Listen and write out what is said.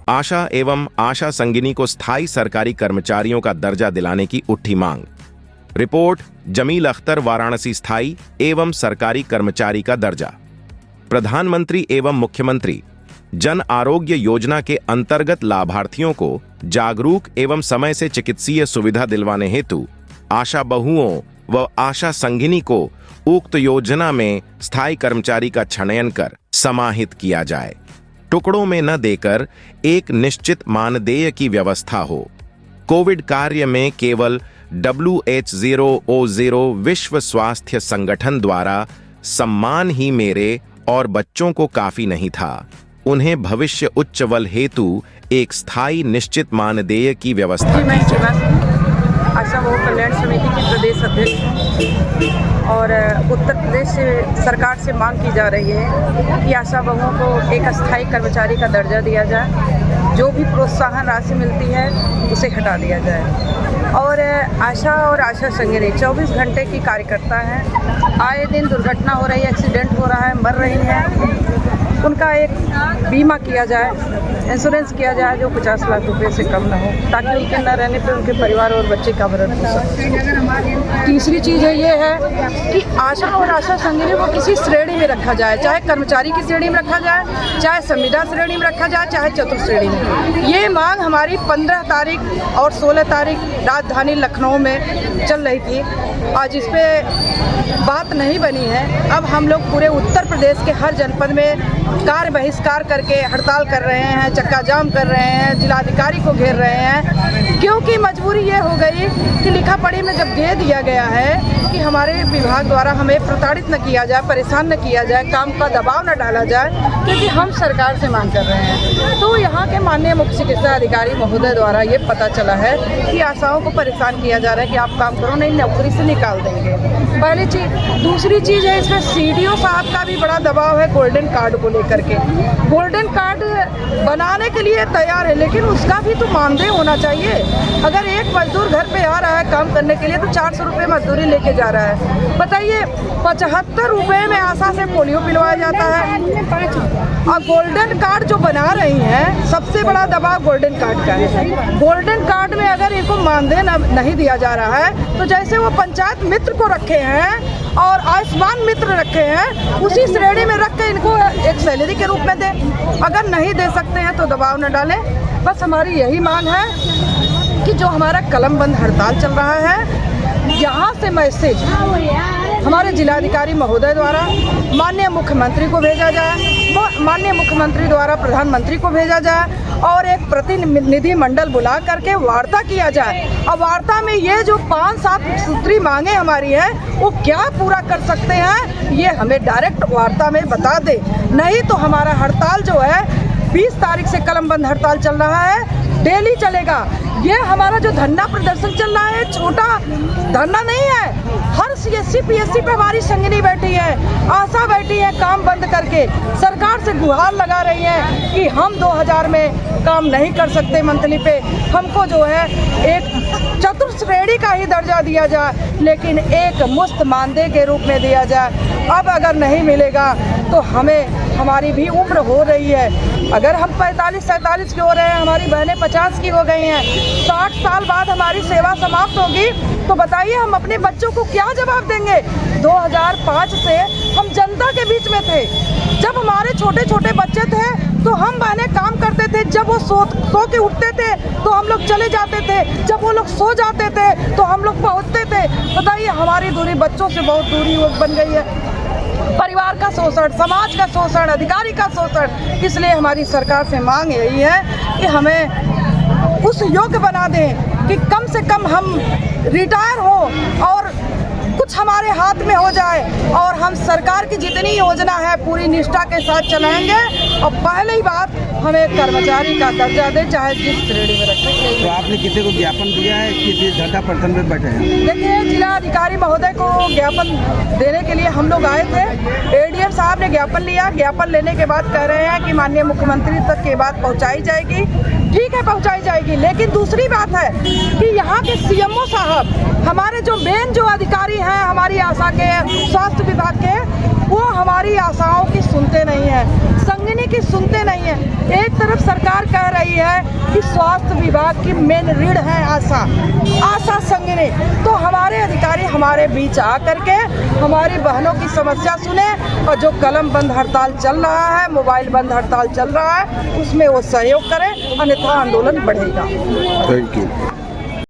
आशा एवं आशा संगिनी को स्थायी सरकारी कर्मचारियों का दर्जा दिलाने की उठी मांग। रिपोर्ट जमील अख्तर, वाराणसी। स्थायी एवं सरकारी कर्मचारी का दर्जा। प्रधानमंत्री एवं मुख्यमंत्री जन आरोग्य योजना के अंतर्गत लाभार्थियों को जागरूक एवं समय से चिकित्सीय सुविधा दिलवाने हेतु आशा बहुओं व आशा संगिनी को उक्त योजना में स्थायी कर्मचारी का चयन कर समाहित किया जाए। टुकड़ों में न देकर एक निश्चित मानदेय की व्यवस्था हो। कोविड कार्य में केवल WHO विश्व स्वास्थ्य संगठन द्वारा सम्मान ही मेरे और बच्चों को काफी नहीं था। उन्हें भविष्य उज्ज्वल हेतु एक स्थायी निश्चित मानदेय की व्यवस्था की जाए। आशा बहु कल्याण समिति की प्रदेश अध्यक्ष और उत्तर प्रदेश सरकार से मांग की जा रही है कि आशा बहुओं को एक अस्थायी कर्मचारी का दर्जा दिया जाए। जो भी प्रोत्साहन राशि मिलती है उसे हटा दिया जाए। और आशा संगिनी 24 घंटे की कार्यकर्ता है। आए दिन दुर्घटना हो रही है, एक्सीडेंट हो रहा है, मर रही हैं। उनका एक बीमा किया जाए, इंश्योरेंस किया जाए जो 50 लाख रुपए से कम ना हो, ताकि उनके न रहने पर उनके परिवार और बच्चे का भरण हो सके। तीसरी चीज़ ये है कि आशा और आशा संगिनी को किसी श्रेणी में रखा जाए, चाहे कर्मचारी की श्रेणी में रखा जाए, चाहे संविदा श्रेणी में रखा जाए, चाहे चतुर्थ श्रेणी में। ये मांग हमारी 15 तारीख और 16 तारीख राजधानी लखनऊ में चल रही थी। आज इस पे बात नहीं बनी है। अब हम लोग पूरे उत्तर प्रदेश के हर जनपद में कार्य बहिष्कार करके हड़ताल कर रहे हैं, चक्का जाम कर रहे हैं, जिलाधिकारी को घेर रहे हैं, क्योंकि मजबूरी ये हो गई कि लिखा पढ़ी में जब दे दिया गया है कि हमारे विभाग द्वारा हमें प्रताड़ित न किया जाए, परेशान न किया जाए, काम का दबाव न डाला जाए, क्योंकि हम सरकार से मांग कर रहे हैं। तो यहाँ के माननीय मुख्य चिकित्सा अधिकारी महोदय द्वारा ये पता चला है कि आशाओं को परेशान किया जा रहा है कि आप काम करो, नहीं नौकरी से निकाल देंगे। पहली चीज़। दूसरी चीज़ है, इसमें CDO साहब का भी बड़ा दबाव है गोल्डन कार्ड को लेकर के। गोल्डन कार्ड बनाने के लिए तैयार है, लेकिन उसका भी तो मानदेय होना चाहिए। अगर एक मजदूर घर पे आ रहा है काम करने के लिए तो 400 रुपये मजदूरी लेके जा रहा है। बताइए, 75 रुपये में आशा से पोलियो पिलवाया जाता है। और गोल्डन कार्ड जो बना रही हैं, सबसे बड़ा दबाव गोल्डन कार्ड का है। गोल्डन कार्ड में अगर इनको मानदेय नहीं दिया जा रहा है तो जैसे वो पंचायत मित्र को रखे हैं और आयुष्मान मित्र रखे हैं, उसी श्रेणी में रख के इनको एक सैलरी के रूप में दें। अगर नहीं दे सकते हैं तो दबाव न डालें। बस हमारी यही मांग है कि जो हमारा कलम बंद हड़ताल चल रहा है, यहाँ से मैसेज हमारे जिलाधिकारी महोदय द्वारा माननीय मुख्यमंत्री को भेजा जाए, माननीय मुख्यमंत्री द्वारा प्रधानमंत्री को भेजा जाए और एक प्रतिनिधि मंडल बुला करके वार्ता किया जाए। और वार्ता में ये जो 5-7 सूत्री मांगे हमारी है वो क्या पूरा कर सकते हैं, ये हमें डायरेक्ट वार्ता में बता दे। नहीं तो हमारा हड़ताल जो है 20 तारीख से कलम बंद हड़ताल चल रहा है, डेली चलेगा। ये हमारा जो धरना प्रदर्शन चल रहा है छोटा धरना नहीं है। हर CSC PSC पे हमारी संगिनी बैठी है, आशा बैठी है काम बंद करके, सरकार से गुहार लगा रही है कि हम 2000 में काम नहीं कर सकते मंथली पे, हमको जो है एक चतुर्थ श्रेणी का ही दर्जा दिया जाए, लेकिन एक मुफ्त मानदेय के रूप में दिया जाए। अब अगर नहीं मिलेगा तो हमारी भी उम्र हो रही है। अगर हम 45-47 की हो रहे हैं, हमारी बहनें 50 की हो गई हैं, 60 साल बाद हमारी सेवा समाप्त होगी, तो बताइए हम अपने बच्चों को क्या जवाब देंगे। 2005 से हम जनता के बीच में थे। जब हमारे छोटे छोटे बच्चे थे तो हम बहनें काम करते थे। जब वो सो के उठते थे तो हम लोग चले जाते थे, जब वो लोग सो जाते थे तो हम लोग पहुँचते थे। बताइए, हमारी दूरी बच्चों से बहुत दूरी बन गई है। परिवार का शोषण, समाज का शोषण, अधिकारी का शोषण। इसलिए हमारी सरकार से मांग यही है कि हमें उस योग्य बना दें कि कम से कम हम रिटायर हो और कुछ हमारे हाथ में हो जाए और हम सरकार की जितनी योजना है पूरी निष्ठा के साथ चलाएंगे। और पहली बात, हमें कर्मचारी का दर्जा दे, चाहे जिस श्रेणी में रखें। तो आपने किसी को ज्ञापन दिया है कि धरना प्रदर्शन में बैठे हैं? देखिए, जिलाधिकारी महोदय को ज्ञापन देने के लिए हम लोग आए थे। ADM साहब ने ज्ञापन लिया। ज्ञापन लेने के बाद कह रहे हैं कि माननीय मुख्यमंत्री तक ये बात पहुँचाई जाएगी। ठीक है, पहुँचाई जाएगी, लेकिन दूसरी बात है कि यहाँ के CMO साहब, हमारे जो मेन जो अधिकारी हैं हमारी आशा के, स्वास्थ्य विभाग के, वो हमारी आशाओं की सुनते नहीं हैं, संगिनी की सुनते नहीं हैं। एक तरफ सरकार कह रही आई है कि स्वास्थ्य विभाग की मेन रीढ़ है आशा संगिनी। तो हमारे अधिकारी हमारे बीच आकर के हमारी बहनों की समस्या सुने और जो कलम बंद हड़ताल चल रहा है, मोबाइल बंद हड़ताल चल रहा है, उसमें वो सहयोग करें, अन्यथा आंदोलन बढ़ेगा। Thank you.